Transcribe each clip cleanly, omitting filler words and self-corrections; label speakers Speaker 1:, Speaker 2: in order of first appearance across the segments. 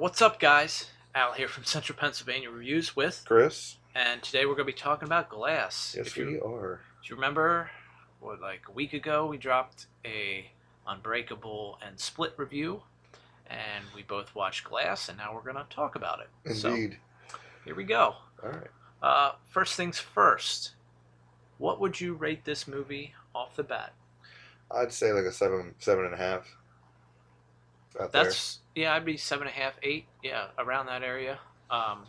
Speaker 1: What's up, guys? Al here from Central Pennsylvania Reviews with,
Speaker 2: Chris?
Speaker 1: and today we're going to be talking about Glass.
Speaker 2: Yes, we are.
Speaker 1: Do you remember, like a week ago, we dropped a Unbreakable and Split review, and we both watched Glass, and now we're going to talk about it.
Speaker 2: Indeed.
Speaker 1: So, here we go.
Speaker 2: All right.
Speaker 1: First things first, what would you rate this movie off the bat?
Speaker 2: I'd say like a 7.5. Out
Speaker 1: Yeah, I'd be 7.5, 8, yeah, around that area. Um,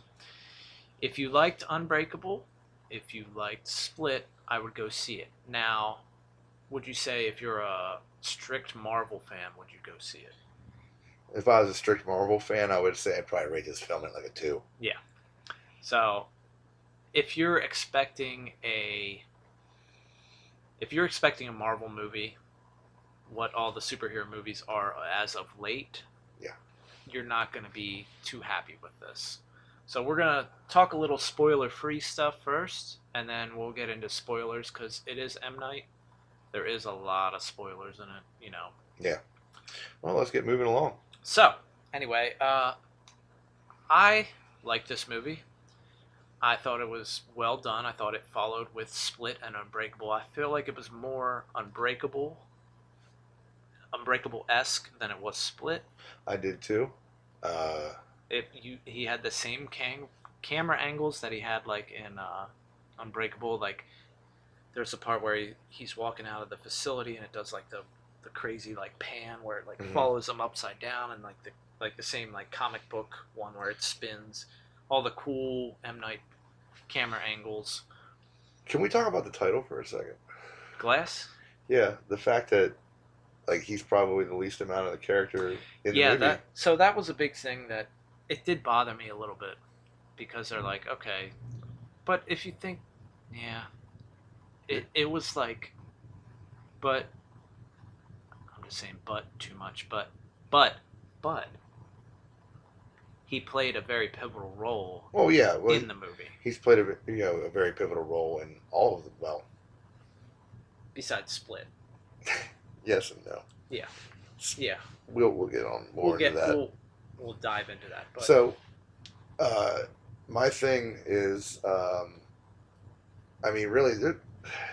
Speaker 1: if you liked Unbreakable, if you liked Split, I would go see it. Now, would you say if you're a strict Marvel fan, would you go see it?
Speaker 2: there. If I was a strict Marvel fan, I would say I'd probably rate this film at like a 2.
Speaker 1: Yeah. So, if you're expecting a Marvel movie, what all the superhero movies are as of late,
Speaker 2: Yeah.
Speaker 1: you're not going to be too happy with this. So we're going to talk a little spoiler-free stuff first, and then we'll get into spoilers because it is M. Night. There is a lot of spoilers in it.
Speaker 2: Yeah. Well, let's get moving along.
Speaker 1: So, anyway, I like this movie. I thought it was well done. I thought it followed with Split and Unbreakable. I feel like it was more Unbreakable-esque than it was Split.
Speaker 2: I did too.
Speaker 1: He had the same camera angles that he had like in Unbreakable. Like there's a part where he's walking out of the facility and it does like the crazy like pan where it like follows him upside down, and like the same like comic book one where it spins. All the cool M. Night camera angles.
Speaker 2: Can we talk about the title for a second?
Speaker 1: Glass?
Speaker 2: Yeah, the fact that like he's probably the least amount of the character in the movie.
Speaker 1: That was a big thing that it did bother me a little bit, because they're like, okay, but if you think, yeah, it was like, but I'm just saying but too much, but he played a very pivotal role.
Speaker 2: Well, yeah,
Speaker 1: in the movie.
Speaker 2: He's played a very pivotal role in all of them. Well,
Speaker 1: besides Split.
Speaker 2: Yes and no.
Speaker 1: Yeah. Yeah.
Speaker 2: We'll get on more into that.
Speaker 1: We'll dive into that. But.
Speaker 2: So, my thing is, I mean, really,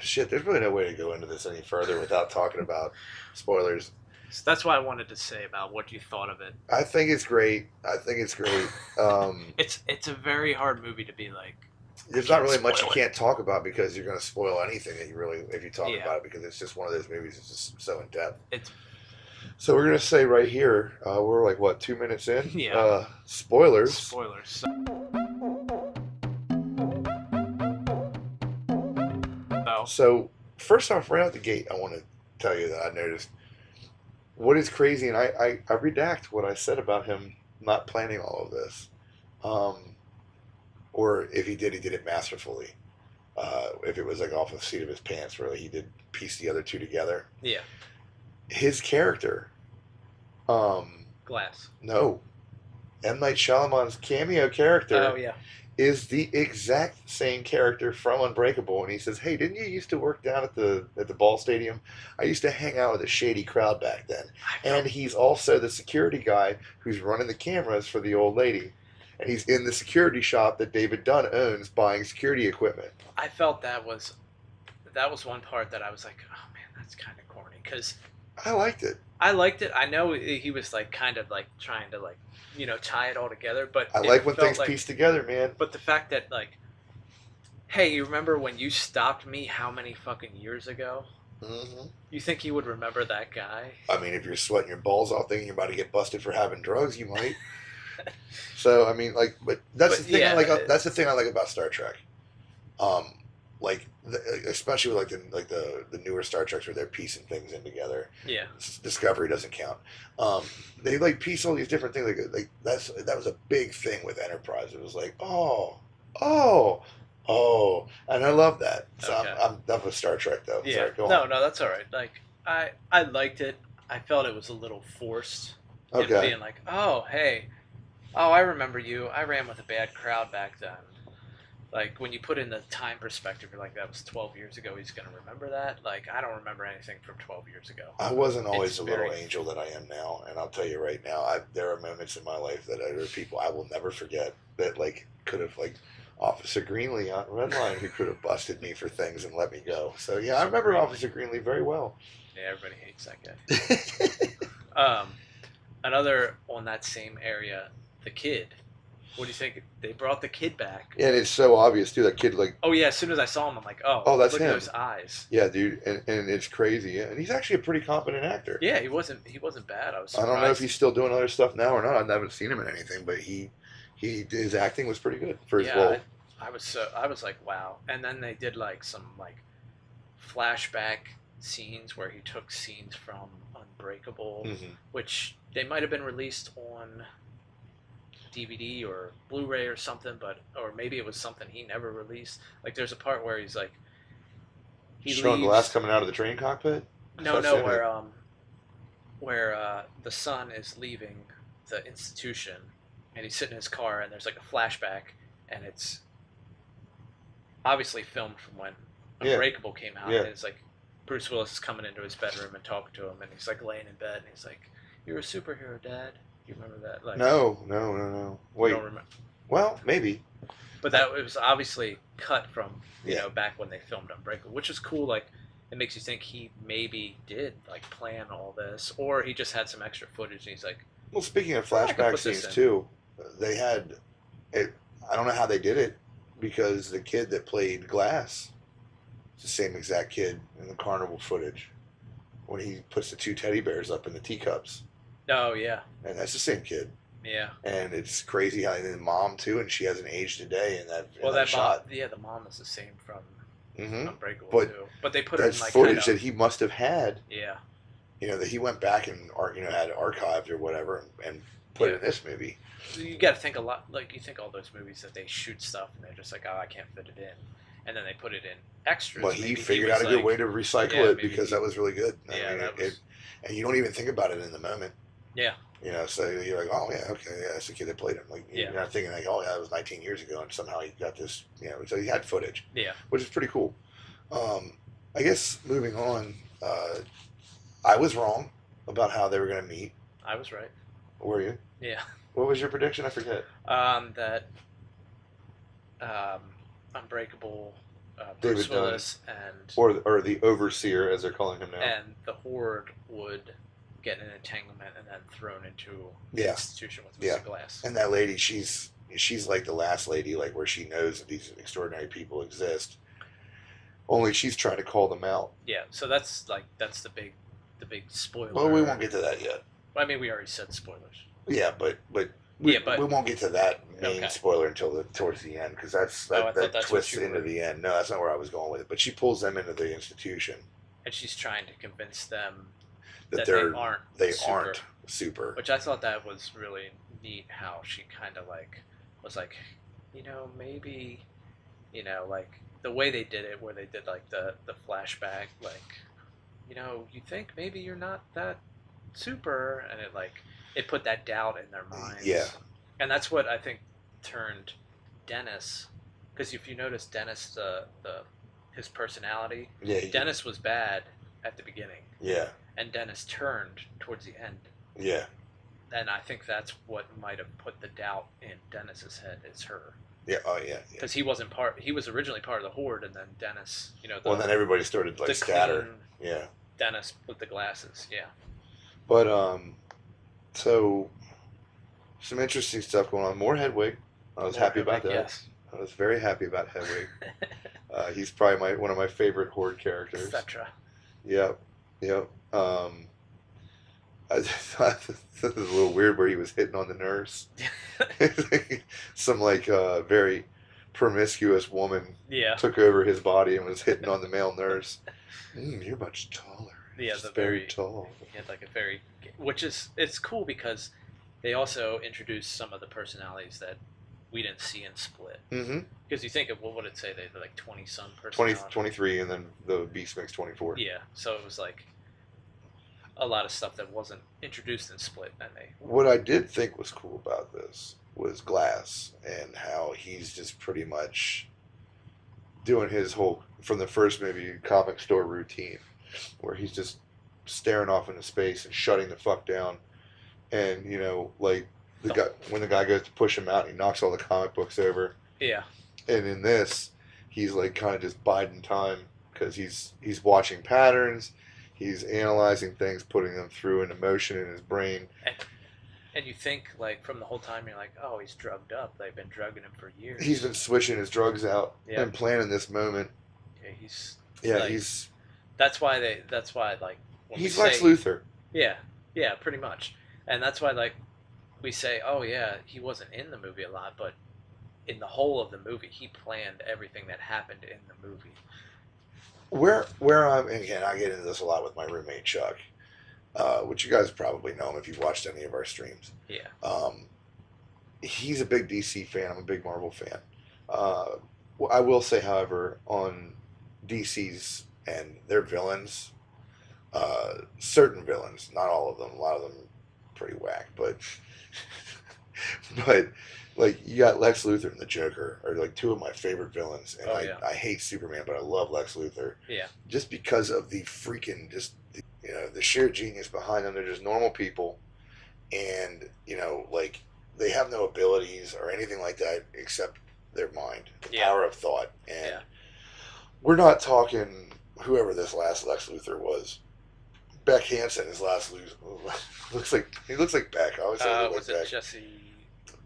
Speaker 2: there's really no way to go into this any further without talking about spoilers.
Speaker 1: So that's what I wanted to say about what you thought of it.
Speaker 2: I think it's great.
Speaker 1: It's a very hard movie to be like.
Speaker 2: There's not really much you can't talk about because you're going to spoil anything that if you talk about it, because it's just one of those movies that's just so in depth. So we're going to say right here, we're like, what, 2 minutes in?
Speaker 1: Yeah.
Speaker 2: Spoilers.
Speaker 1: Spoilers.
Speaker 2: So first off, right out the gate, I want to tell you that I noticed what is crazy, and I redact what I said about him not planning all of this. Or if he did it masterfully. If it was like off the seat of his pants, really, he did piece the other two together.
Speaker 1: Yeah.
Speaker 2: His character.
Speaker 1: Glass.
Speaker 2: No. M. Night Shyamalan's cameo character.
Speaker 1: Oh, yeah.
Speaker 2: Is the exact same character from Unbreakable, and he says, "Hey, didn't you used to work down at the ball stadium? I used to hang out with a shady crowd back then." And he's also the security guy who's running the cameras for the old lady. And he's in the security shop that David Dunn owns, buying security equipment.
Speaker 1: I felt that was one part that I was like, oh man, that's kind of corny, because
Speaker 2: I liked it.
Speaker 1: I know he was like kind of like trying to like tie it all together, but
Speaker 2: I like when things piece together, man.
Speaker 1: But the fact that like, hey, you remember when you stopped me how many fucking years ago?
Speaker 2: Mm-hmm.
Speaker 1: You think he would remember that guy?
Speaker 2: I mean, if you're sweating your balls off thinking you're about to get busted for having drugs, you might. So I mean, like, but that's the thing. Yeah, that's the thing I like about Star Trek. Especially with the newer Star Treks where they're piecing things in together.
Speaker 1: Yeah.
Speaker 2: Discovery doesn't count. They like piece all these different things. Like that was a big thing with Enterprise. It was like, oh, and I love that. So okay. I'm done with Star Trek though.
Speaker 1: Yeah.
Speaker 2: Sorry, go on.
Speaker 1: No, that's all right. Like I liked it. I felt it was a little forced.
Speaker 2: Okay.
Speaker 1: Being like, oh hey. Oh, I remember you. I ran with a bad crowd back then. like when you put in the time perspective, you're like, that was 12 years ago. He's gonna remember that. Like I don't remember anything from 12 years ago.
Speaker 2: I wasn't always
Speaker 1: It's
Speaker 2: the little
Speaker 1: very
Speaker 2: angel that I am now, and I'll tell you right now, there are moments in my life that there are people I will never forget that like could have like Officer Greenlee on Redline who could have busted me for things and let me go. So yeah, I
Speaker 1: so
Speaker 2: remember
Speaker 1: Greenlee.
Speaker 2: Officer Greenlee very well.
Speaker 1: Yeah, everybody hates that guy. Another on that same area, the kid. What do you think? They brought the kid back.
Speaker 2: And it's so obvious too. That kid, like,
Speaker 1: Oh yeah, as soon as I saw him, I'm like, oh,
Speaker 2: oh, that's
Speaker 1: look at
Speaker 2: him.
Speaker 1: those eyes.
Speaker 2: Yeah, dude, and it's crazy. Yeah. And he's actually a pretty competent actor.
Speaker 1: Yeah, he wasn't bad. I was
Speaker 2: I
Speaker 1: surprised.
Speaker 2: don't know if he's still doing other stuff now or not. I haven't seen him in anything, but his acting was pretty good for his
Speaker 1: Yeah,
Speaker 2: role.
Speaker 1: I was like, wow. And then they did like some like flashback scenes where he took scenes from Unbreakable,
Speaker 2: Hmm.
Speaker 1: which they might have been released on DVD or Blu-ray or something, but or maybe it was something he never released. Like there's a part where he's like he
Speaker 2: Showing glass
Speaker 1: leaves.
Speaker 2: coming out of the train cockpit. 'Cause
Speaker 1: No,
Speaker 2: that's
Speaker 1: no,
Speaker 2: in it.
Speaker 1: where the son is leaving the institution and he's sitting in his car and there's like a flashback and it's obviously filmed from when
Speaker 2: Yeah,
Speaker 1: Unbreakable came out
Speaker 2: yeah.
Speaker 1: and it's like Bruce Willis is coming into his bedroom and talking to him and he's like laying in bed and he's like, "You're a superhero, Dad." You remember that? Like
Speaker 2: No, no, no, no.
Speaker 1: you
Speaker 2: Wait.
Speaker 1: don't remember,
Speaker 2: Well, maybe.
Speaker 1: but that was obviously cut from
Speaker 2: Yeah.
Speaker 1: back when they filmed Unbreakable, which is cool. Like it makes you think he maybe did like plan all this, or he just had some extra footage and he's like,
Speaker 2: Well, speaking of
Speaker 1: "Oh, I could
Speaker 2: flashback
Speaker 1: put this
Speaker 2: scenes
Speaker 1: in."
Speaker 2: too, they had it. I don't know how they did it because the kid that played Glass, is the same exact kid in the carnival footage when he puts the two teddy bears up in the teacups,
Speaker 1: Oh yeah,
Speaker 2: and that's the same kid.
Speaker 1: yeah.
Speaker 2: And it's crazy how and the mom too, and she hasn't aged a day in
Speaker 1: Well,
Speaker 2: that
Speaker 1: that mom,
Speaker 2: shot.
Speaker 1: yeah, the mom is the same from
Speaker 2: Hmm.
Speaker 1: Unbreakable
Speaker 2: But
Speaker 1: too, but they put it
Speaker 2: that's
Speaker 1: in like kind
Speaker 2: footage that
Speaker 1: of
Speaker 2: he must have had.
Speaker 1: yeah,
Speaker 2: That he went back and had archived or whatever and put
Speaker 1: yeah.
Speaker 2: it in this movie.
Speaker 1: You got to think a lot. Like you think all those movies that they shoot stuff and they're just like, oh, I can't fit it in, and then they put it in extras.
Speaker 2: Well, he
Speaker 1: Maybe
Speaker 2: figured
Speaker 1: was
Speaker 2: out a good
Speaker 1: like,
Speaker 2: way to recycle
Speaker 1: yeah,
Speaker 2: it
Speaker 1: maybe
Speaker 2: because
Speaker 1: he,
Speaker 2: that was really good. I
Speaker 1: yeah,
Speaker 2: mean,
Speaker 1: that was,
Speaker 2: and you don't even think about it in the moment.
Speaker 1: yeah,
Speaker 2: So you're like, oh yeah, okay, yeah, that's the kid that played him. Like
Speaker 1: yeah,
Speaker 2: you're not thinking like, oh yeah, that was 19 years ago, and somehow he got this. So he had footage,
Speaker 1: yeah.
Speaker 2: which is pretty cool. Um, I guess moving on, I was wrong about how they were going to meet.
Speaker 1: I was right.
Speaker 2: Were you?
Speaker 1: Yeah.
Speaker 2: What was your prediction? I forget.
Speaker 1: That um, Unbreakable,
Speaker 2: David
Speaker 1: Bruce
Speaker 2: Dunn,
Speaker 1: Willis, and
Speaker 2: or the overseer as they're calling him now.
Speaker 1: and the Horde would get an entanglement and then thrown into the
Speaker 2: Yeah,
Speaker 1: institution with
Speaker 2: yeah.
Speaker 1: Mr. Glass.
Speaker 2: And that lady, she's like the last lady, like where she knows that these extraordinary people exist. Only she's trying to call them out.
Speaker 1: Yeah, so that's the big spoiler.
Speaker 2: Well, we won't get to that yet.
Speaker 1: I mean, we already said spoilers.
Speaker 2: Yeah, but
Speaker 1: Yeah, but
Speaker 2: we won't get to that main
Speaker 1: okay.
Speaker 2: spoiler until towards the end because
Speaker 1: I thought
Speaker 2: that
Speaker 1: that's
Speaker 2: twists
Speaker 1: what you
Speaker 2: into
Speaker 1: were.
Speaker 2: the end. No, that's not where I was going with it. But she pulls them into the institution
Speaker 1: And she's trying to convince them
Speaker 2: that
Speaker 1: that
Speaker 2: they
Speaker 1: super,
Speaker 2: aren't super.
Speaker 1: which I thought that was really neat. How she kind of like was like, maybe, like the way they did it, where they did like the flashback, like, you think maybe you're not that super, and it put that doubt in their minds.
Speaker 2: Yeah.
Speaker 1: And that's what I think turned Dennis, because if you notice Dennis, the his personality,
Speaker 2: Yeah.
Speaker 1: Dennis was bad at the beginning,
Speaker 2: Yeah.
Speaker 1: and Dennis turned towards the end.
Speaker 2: Yeah.
Speaker 1: And I think that's what might have put the doubt in Dennis's head is her,
Speaker 2: Yeah. Oh yeah. Yeah.
Speaker 1: because he wasn't part. He was originally part of the Horde, and then Dennis,
Speaker 2: Well, and then everybody started like
Speaker 1: the
Speaker 2: scatter.
Speaker 1: clean
Speaker 2: Yeah.
Speaker 1: Dennis with the glasses. Yeah.
Speaker 2: But so some interesting stuff going on. More Hedwig. I was happy about that.
Speaker 1: Yes.
Speaker 2: I was very happy about Hedwig. He's probably one of my favorite Horde characters.
Speaker 1: Etc.
Speaker 2: Yep. Yep. I thought this was a little weird where he was hitting on the nurse. Some very promiscuous woman
Speaker 1: Yeah.
Speaker 2: took over his body and was hitting on the male nurse. You're much taller.
Speaker 1: Yeah,
Speaker 2: She's
Speaker 1: the
Speaker 2: very
Speaker 1: very
Speaker 2: tall.
Speaker 1: he had like a very, which is it's cool because they also introduced some of the personalities that we didn't see in Split.
Speaker 2: Mm-hmm.
Speaker 1: Because you think of what would it say they're like 20-some
Speaker 2: 20,
Speaker 1: personalities.
Speaker 2: 23, and then the Beast makes 24.
Speaker 1: Yeah, so it was like a lot of stuff that wasn't introduced in Split, and they
Speaker 2: What I did think was cool about this was Glass and how he's just pretty much doing his whole from the first movie comic store routine, where he's just staring off into space and shutting the fuck down, and like the
Speaker 1: The,
Speaker 2: guy when the guy goes to push him out, he knocks all the comic books over,
Speaker 1: yeah.
Speaker 2: and in this, he's like kind of just biding time because he's watching patterns, he's analyzing things, putting them through into motion in his brain.
Speaker 1: And you think like from the whole time you're like, oh, he's drugged up. They've been drugging him for years.
Speaker 2: He's been switching his drugs out
Speaker 1: Yeah.
Speaker 2: and planning this moment.
Speaker 1: Yeah, he's.
Speaker 2: Yeah,
Speaker 1: like,
Speaker 2: he's.
Speaker 1: That's why they. That's why like. When
Speaker 2: He's
Speaker 1: we
Speaker 2: Lex
Speaker 1: say,
Speaker 2: Luthor.
Speaker 1: Yeah, yeah, pretty much, and that's why like we say, oh yeah, he wasn't in the movie a lot, but in the whole of the movie, he planned everything that happened in the movie.
Speaker 2: Where I'm, and again, I get into this a lot with my roommate Chuck, which you guys probably know him if you've watched any of our streams.
Speaker 1: Yeah.
Speaker 2: He's a big DC fan. I'm a big Marvel fan. I will say, however, on DC's and their villains, certain villains, not all of them, a lot of them pretty whack, but but like you got Lex Luthor and the Joker are like two of my favorite villains, and I hate Superman, but I love Lex Luthor.
Speaker 1: Yeah.
Speaker 2: Just because of the freaking the sheer genius behind them. They're just normal people, and like they have no abilities or anything like that except their mind, the power of thought. And we're not talking whoever this last Lex Luthor was. Beck Hansen, his last looks like Beck. I always say he looks like Beck.
Speaker 1: Jesse?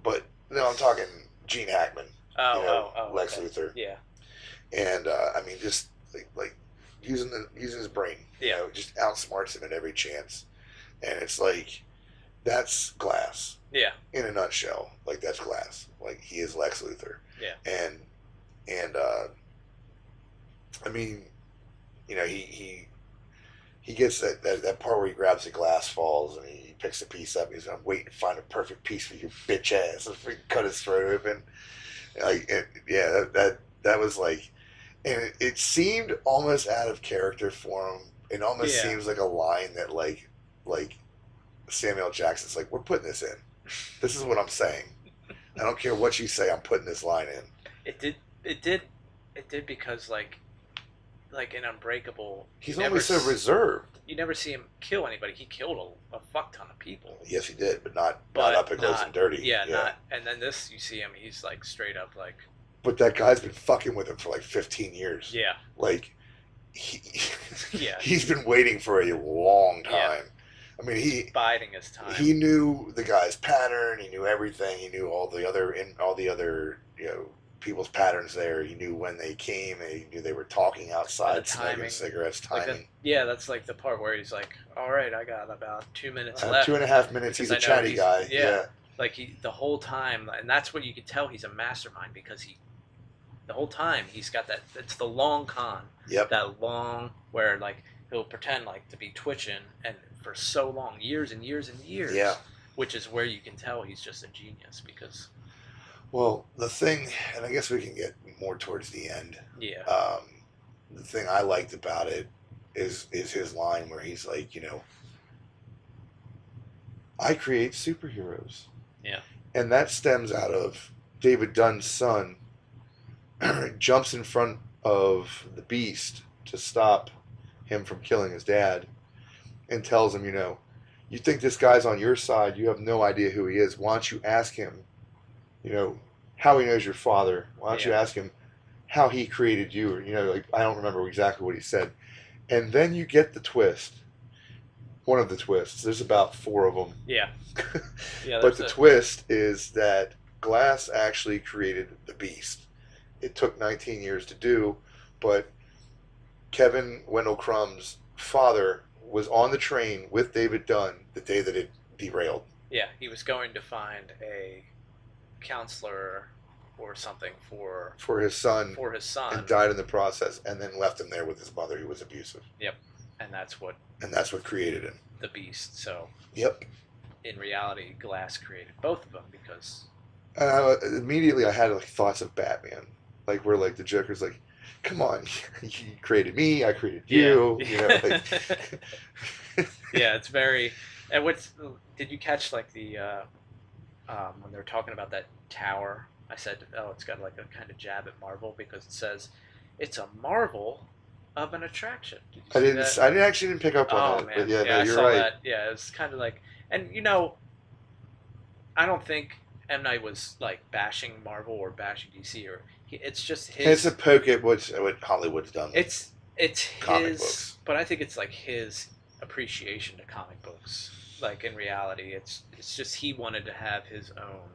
Speaker 2: But no, I'm talking Gene Hackman. Lex
Speaker 1: okay.
Speaker 2: Luthor.
Speaker 1: Yeah.
Speaker 2: And I mean, just like using his brain.
Speaker 1: Yeah.
Speaker 2: Just outsmarts him at every chance. And it's like that's Glass.
Speaker 1: Yeah.
Speaker 2: In a nutshell, like that's Glass. Like he is Lex Luthor.
Speaker 1: Yeah.
Speaker 2: And I mean, he gets that part where he grabs the glass falls and he picks a piece up. He's I'm waiting to find a perfect piece for your bitch ass. And cut his throat open. Like that was like, and it seemed almost out of character for him. It almost seems like a line that like Samuel Jackson's like, we're putting this in. This is what I'm saying. I don't care what you say. I'm putting this line in.
Speaker 1: It did because like in Unbreakable,
Speaker 2: he's always so reserved.
Speaker 1: You never see him kill anybody. He killed a fuck ton of people.
Speaker 2: Yes, he did, but not up and close and dirty.
Speaker 1: Yeah, not. And then this, you see him. He's like straight up like.
Speaker 2: But that guy's been fucking with him for like 15 years.
Speaker 1: Yeah.
Speaker 2: Like, he's been waiting for a long time. Yeah. I mean, he's
Speaker 1: biding his time.
Speaker 2: He knew the guy's pattern. He knew everything. He knew all the other people's patterns there. He knew when they came. He knew they were talking outside, smoking cigarettes, timing.
Speaker 1: That's like the part where he's like, all right, I got about 2 minutes left.
Speaker 2: 2.5 minutes. He's a chatty guy. Yeah.
Speaker 1: Like the whole time, and that's what you can tell he's a mastermind because the whole time he's got that, it's the long con.
Speaker 2: Yep.
Speaker 1: That long, where like he'll pretend like to be twitching and for so long, years and years and years.
Speaker 2: Yeah.
Speaker 1: Which is where you can tell he's just a genius because.
Speaker 2: Well, the thing, and I guess we can get more towards the end.
Speaker 1: Yeah.
Speaker 2: The thing I liked about it is his line where he's like, I create superheroes.
Speaker 1: Yeah.
Speaker 2: And that stems out of David Dunn's son jumps in front of the Beast to stop him from killing his dad and tells him, you think this guy's on your side, you have no idea who he is. Why don't you ask him how he knows your father. Why don't you ask him how he created you? Or, I don't remember exactly what he said. And then you get the twist. One of the twists. There's about 4 of them.
Speaker 1: Yeah.
Speaker 2: But the twist is that Glass actually created the Beast. It took 19 years to do, but Kevin Wendell Crumb's father was on the train with David Dunn the day that it derailed.
Speaker 1: Yeah, he was going to find a counselor or something for his son
Speaker 2: and died in the process, and then left him there with his mother who was abusive.
Speaker 1: Yep. And that's what
Speaker 2: created him,
Speaker 1: the Beast. So
Speaker 2: yep,
Speaker 1: in reality Glass created both of them because
Speaker 2: immediately I had like thoughts of Batman, like where like the Joker's like, come on, you created me, I created you.
Speaker 1: Yeah, it's very. And did you catch like the when they were talking about that tower? I said, oh, it's got like a kind of jab at Marvel because it says it's a marvel of an attraction. Did you
Speaker 2: I
Speaker 1: see
Speaker 2: didn't.
Speaker 1: that?
Speaker 2: I didn't actually didn't pick up on
Speaker 1: Oh
Speaker 2: that, but
Speaker 1: man,
Speaker 2: yeah, no,
Speaker 1: yeah, I
Speaker 2: you're
Speaker 1: saw
Speaker 2: right.
Speaker 1: that. Yeah, it's kind of like, and I don't think M Night was like bashing Marvel or bashing DC or it's just
Speaker 2: And it's a
Speaker 1: his.
Speaker 2: poke at what Hollywood's done with
Speaker 1: It's
Speaker 2: comic
Speaker 1: his,
Speaker 2: books.
Speaker 1: but I think it's like his appreciation to comic books. Like in reality, it's just he wanted to have his own.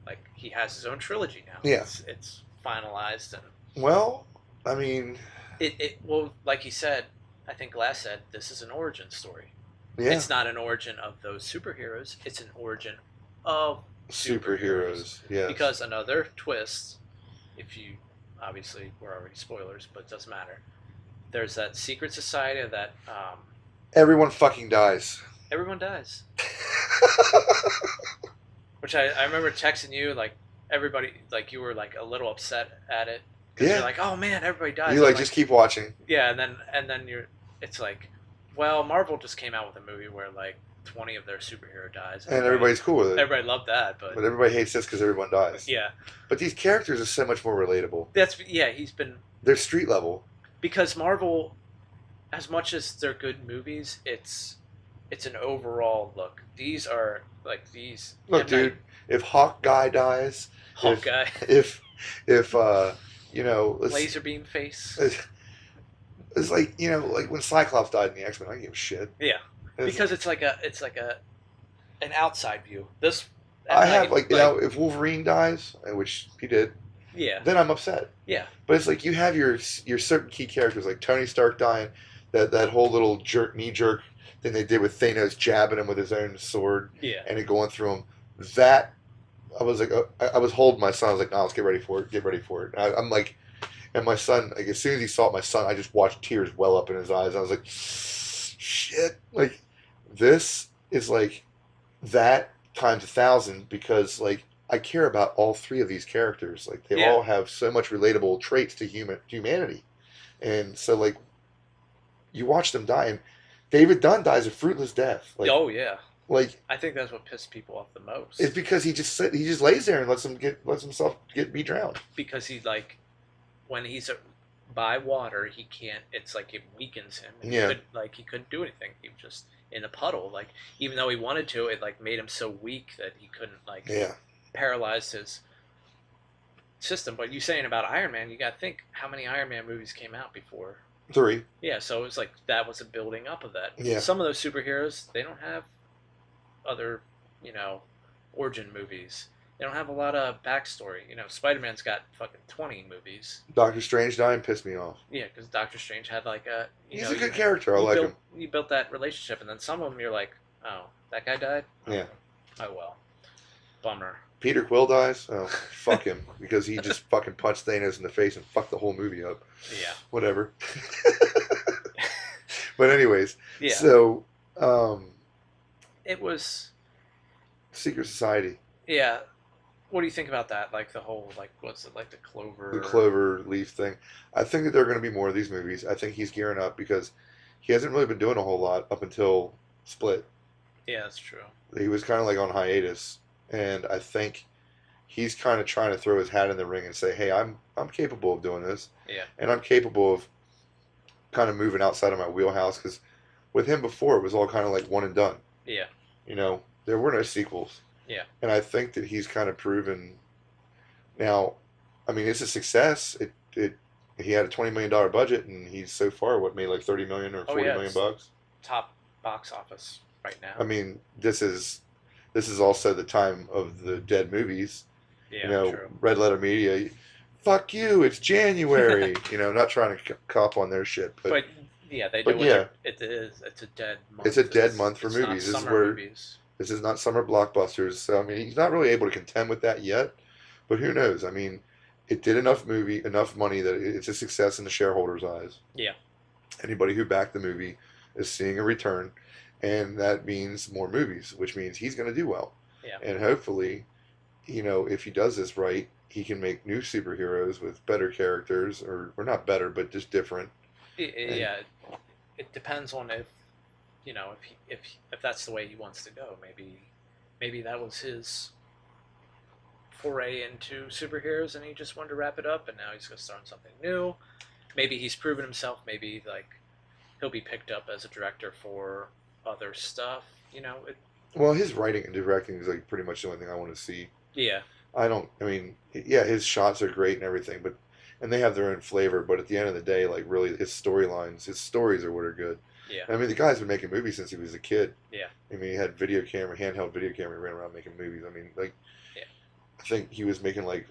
Speaker 1: Like he has his own trilogy now.
Speaker 2: Yeah.
Speaker 1: It's finalized and
Speaker 2: Well, I mean,
Speaker 1: it well like he said. I think Glass said this is an origin story.
Speaker 2: yeah,
Speaker 1: It's not an origin of those superheroes. It's an origin of superheroes.
Speaker 2: superheroes. Yes.
Speaker 1: Because another twist, if you obviously we're already spoilers, but it doesn't matter. There's that secret society that
Speaker 2: Everyone fucking dies.
Speaker 1: everyone dies. Which I remember texting you like everybody like you were like a little upset at it because you're
Speaker 2: Yeah.
Speaker 1: like, oh man, everybody dies.
Speaker 2: You
Speaker 1: I'm
Speaker 2: like just keep watching.
Speaker 1: yeah, and then you're it's like, well, Marvel just came out with a movie where like 20 of their superhero dies,
Speaker 2: And everybody's cool with it.
Speaker 1: everybody loved that, but
Speaker 2: everybody hates this because everyone dies.
Speaker 1: yeah,
Speaker 2: But these characters are so much more relatable.
Speaker 1: that's yeah, he's been
Speaker 2: They're street level.
Speaker 1: because Marvel, as much as they're good movies, it's an overall look. These are like these.
Speaker 2: Look, dude, if Hawkeye dies,
Speaker 1: Hawkeye,
Speaker 2: if you know,
Speaker 1: laser beam face.
Speaker 2: It's like like when Cyclops died in the X-Men, I didn't give a shit.
Speaker 1: Yeah, because it's like an outside view. This
Speaker 2: I have like if Wolverine dies, which he did,
Speaker 1: yeah,
Speaker 2: then I'm upset.
Speaker 1: yeah,
Speaker 2: But it's like you have your certain key characters like Tony Stark dying, that whole little knee jerk thing they did with Thanos jabbing him with his own sword,
Speaker 1: yeah.
Speaker 2: and it going through him. That I was like, I was holding my son. I was like, no, let's get ready for it. Get ready for it. I'm like, and my son, like as soon as he saw it, my son, I just watched tears well up in his eyes. I was like, shit, like this is like that times 1,000 because like I care about all three of these characters. Like they
Speaker 1: Yeah.
Speaker 2: all have so much relatable traits to humanity, and so like you watch them die, and David Dunn dies a fruitless death.
Speaker 1: Oh yeah.
Speaker 2: Like
Speaker 1: I think that's what pissed people off the most.
Speaker 2: it's because he just lays there and lets himself be drowned.
Speaker 1: Because he like when he's by water, he can't. It's like it weakens him. And
Speaker 2: Yeah.
Speaker 1: he couldn't do anything. He was just in a puddle. Like even though he wanted to, it like made him so weak that he couldn't like
Speaker 2: Yeah.
Speaker 1: paralyze his system. But you saying about Iron Man, you got to think how many Iron Man movies came out before.
Speaker 2: 3.
Speaker 1: Yeah, so it was like that was a building up of that.
Speaker 2: Yeah.
Speaker 1: Some of those superheroes, they don't have other, origin movies. They don't have a lot of backstory. Spider-Man's got fucking 20 movies.
Speaker 2: Doctor Strange dying pissed me off.
Speaker 1: Yeah, because Doctor Strange had like a.
Speaker 2: He's a good character. I like him.
Speaker 1: You built that relationship, and then some of them you're like, oh, that guy died?
Speaker 2: Yeah.
Speaker 1: Oh, well. Bummer.
Speaker 2: Peter Quill dies. Oh, fuck him because he just fucking punched Thanos in the face and fucked the whole movie up.
Speaker 1: Yeah.
Speaker 2: Whatever. But anyways,
Speaker 1: Yeah.
Speaker 2: so
Speaker 1: It was.
Speaker 2: Secret Society,
Speaker 1: Yeah. What do you think about that? Like the whole, like, what's it, like the Clover.
Speaker 2: the Clover Leaf thing. I think that there are going to be more of these movies. I think he's gearing up because he hasn't really been doing a whole lot up until Split.
Speaker 1: Yeah, that's true.
Speaker 2: He was kind of like on hiatus, and I think he's kind of trying to throw his hat in the ring and say, "Hey, I'm capable of doing this,
Speaker 1: Yeah.
Speaker 2: and I'm capable of kind of moving outside of my wheelhouse." Because with him before, it was all kind of like one and done.
Speaker 1: Yeah.
Speaker 2: There were no sequels.
Speaker 1: Yeah.
Speaker 2: And I think that he's kind of proven. Now, I mean, it's a success. He had a $20 million budget, and he's so far made like 30 million or 40 million bucks.
Speaker 1: Top box office right now.
Speaker 2: I mean, this is also the time of the dead movies.
Speaker 1: Yeah, true.
Speaker 2: Red Letter Media, fuck you, it's January. Not trying to cop on their shit,
Speaker 1: but yeah, they
Speaker 2: but
Speaker 1: do.
Speaker 2: yeah.
Speaker 1: It's a dead month.
Speaker 2: It's a dead month for
Speaker 1: it's
Speaker 2: movies.
Speaker 1: Not
Speaker 2: This is
Speaker 1: summer
Speaker 2: where
Speaker 1: movies.
Speaker 2: this is not summer blockbusters. So I mean, he's not really able to contend with that yet. But who knows? I mean, it did enough money that it's a success in the shareholders' eyes.
Speaker 1: Yeah.
Speaker 2: Anybody who backed the movie is seeing a return, and that means more movies, which means he's going to do well.
Speaker 1: Yeah.
Speaker 2: And hopefully, if he does this right, he can make new superheroes with better characters, or not better, but just different.
Speaker 1: Yeah. It depends on if that's the way he wants to go. Maybe that was his foray into superheroes, and he just wanted to wrap it up, and now he's going to start something new. Maybe he's proven himself. Maybe like he'll be picked up as a director for other stuff.
Speaker 2: Well, his writing and directing is like pretty much the only thing I want to see.
Speaker 1: Yeah,
Speaker 2: I don't. I mean, yeah, his shots are great and everything, but and they have their own flavor. But at the end of the day, like really, his storylines, his stories are what are good.
Speaker 1: yeah,
Speaker 2: And I mean, the guy's been making movies since he was a kid.
Speaker 1: yeah,
Speaker 2: I mean, he had handheld video camera, ran around making movies. I mean, like,
Speaker 1: yeah,
Speaker 2: I think he was making like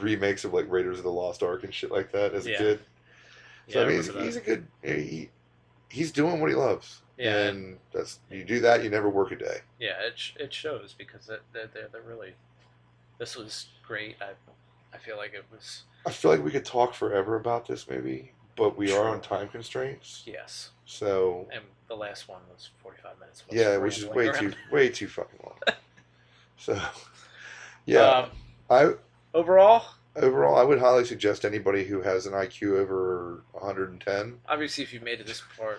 Speaker 2: remakes of like Raiders of the Lost Ark and shit like that as a
Speaker 1: yeah,
Speaker 2: kid. So
Speaker 1: yeah.
Speaker 2: I
Speaker 1: I
Speaker 2: mean,
Speaker 1: remember
Speaker 2: he's
Speaker 1: that.
Speaker 2: a good. He's doing what he loves,
Speaker 1: Yeah, and
Speaker 2: and that's you do that, you never work a day.
Speaker 1: yeah, it shows because they're really. This was great. I feel like it was
Speaker 2: I feel like we could talk forever about this movie, but we are on
Speaker 1: true.
Speaker 2: time constraints.
Speaker 1: Yes,
Speaker 2: So
Speaker 1: and the last one was 45 minutes of us
Speaker 2: yeah, which is
Speaker 1: rambling around.
Speaker 2: way too fucking long. So yeah,
Speaker 1: Um,
Speaker 2: I
Speaker 1: overall,
Speaker 2: overall I would highly suggest anybody who has an IQ over 110
Speaker 1: obviously, if you made it this far,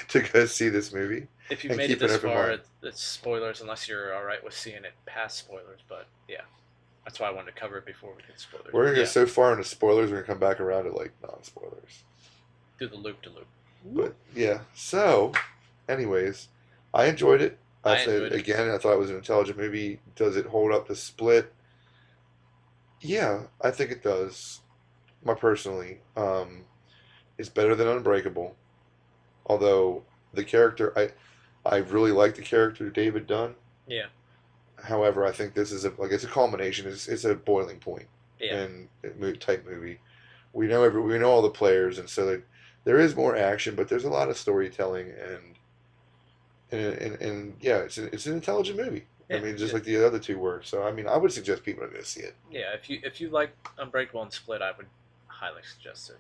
Speaker 2: to go see this movie
Speaker 1: if you've
Speaker 2: and
Speaker 1: made it
Speaker 2: keep an
Speaker 1: this
Speaker 2: open
Speaker 1: far,
Speaker 2: mind.
Speaker 1: it's spoilers unless you're all right with seeing it past spoilers. But yeah, that's why I wanted to cover it before we get spoilers.
Speaker 2: We're
Speaker 1: But
Speaker 2: gonna go
Speaker 1: yeah,
Speaker 2: so far into spoilers, we're gonna come back around to like non-spoilers.
Speaker 1: do the loop to loop.
Speaker 2: But yeah, so anyways, I enjoyed it. I
Speaker 1: I
Speaker 2: said
Speaker 1: enjoyed it.
Speaker 2: again, I thought it was an intelligent movie. Does it hold up to Split? Yeah, I think it does. My personally, it's better than Unbreakable. Although the character, I really like the character David Dunn.
Speaker 1: Yeah,
Speaker 2: However, I think this is it's a culmination. It's a boiling point
Speaker 1: yeah,
Speaker 2: in type movie. We know all the players, and so there is more action, but there's a lot of storytelling and yeah, it's an intelligent movie. I
Speaker 1: yeah,
Speaker 2: mean, just like the other two were. So I mean, I would suggest people to go see it.
Speaker 1: yeah. If you like Unbreakable and Split, I would highly suggest it.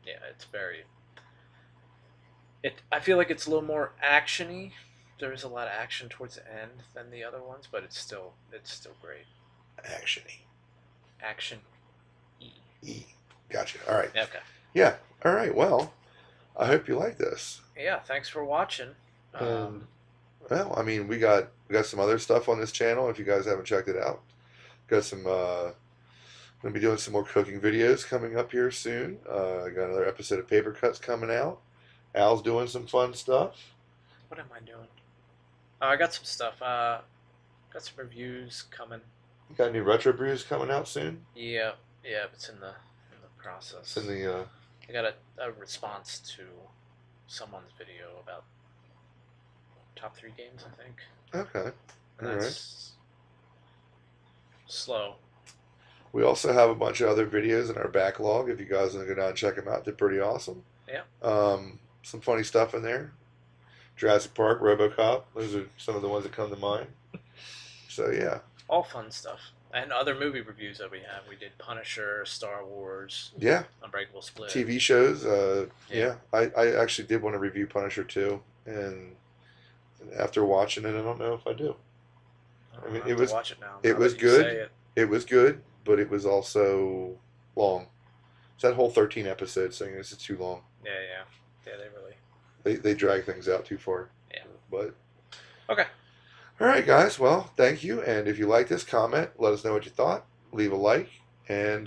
Speaker 1: Yeah, it's very. I feel like it's a little more actiony. There is a lot of action towards the end than the other ones, but it's still great.
Speaker 2: Actiony.
Speaker 1: Action. E.
Speaker 2: E. Gotcha. All right.
Speaker 1: Okay.
Speaker 2: Yeah. All right. Well, I hope you like this.
Speaker 1: Yeah. Thanks for watching.
Speaker 2: And well, I mean, we got some other stuff on this channel. If you guys haven't checked it out, got some. Gonna be doing some more cooking videos coming up here soon. Got another episode of Paper Cuts coming out. Al's doing some fun stuff.
Speaker 1: What am I doing? Oh, I got some stuff. Got some reviews coming.
Speaker 2: You got any retro brews coming out soon?
Speaker 1: Yeah. Yeah. It's in the process.
Speaker 2: It's in the
Speaker 1: I got a response to someone's video about top 3 games, I think.
Speaker 2: okay.
Speaker 1: And
Speaker 2: All right.
Speaker 1: that's slow.
Speaker 2: We also have a bunch of other videos in our backlog. If you guys want to go down and check them out, they're pretty awesome.
Speaker 1: Yeah.
Speaker 2: Some funny stuff in there. Jurassic Park, RoboCop. Those are some of the ones that come to mind. So yeah.
Speaker 1: All fun stuff. And other movie reviews that we have. We did Punisher, Star Wars,
Speaker 2: Yeah.
Speaker 1: Unbreakable Split.
Speaker 2: TV shows.
Speaker 1: Yeah.
Speaker 2: I actually did want to review Punisher too, and after watching it, I don't know if I do. I mean,
Speaker 1: I'll have to watch it now.
Speaker 2: it
Speaker 1: now
Speaker 2: was
Speaker 1: that you say
Speaker 2: good.
Speaker 1: it.
Speaker 2: It was good, but it was also long. It's that whole 13 episodes thing. This is too long.
Speaker 1: Yeah, yeah. Yeah, they really.
Speaker 2: They drag things out too far.
Speaker 1: Yeah.
Speaker 2: But
Speaker 1: Okay.
Speaker 2: all right, guys. Well, thank you. And if you like this, comment. Let us know what you thought. Leave a like and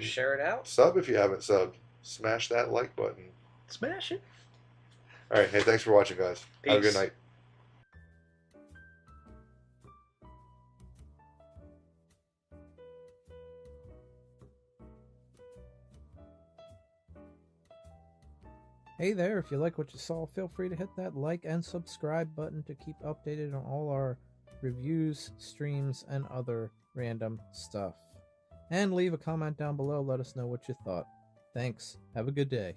Speaker 1: Share it out.
Speaker 2: sub if you haven't subbed. Smash that like button.
Speaker 1: Smash it.
Speaker 2: All right. Hey, thanks for watching, guys. Have a good
Speaker 1: Peace.
Speaker 2: night.
Speaker 3: Hey there, if you like what you saw, feel free to hit that like and subscribe button to keep updated on all our reviews, streams, and other random stuff. And leave a comment down below, let us know what you thought. Thanks, have a good day.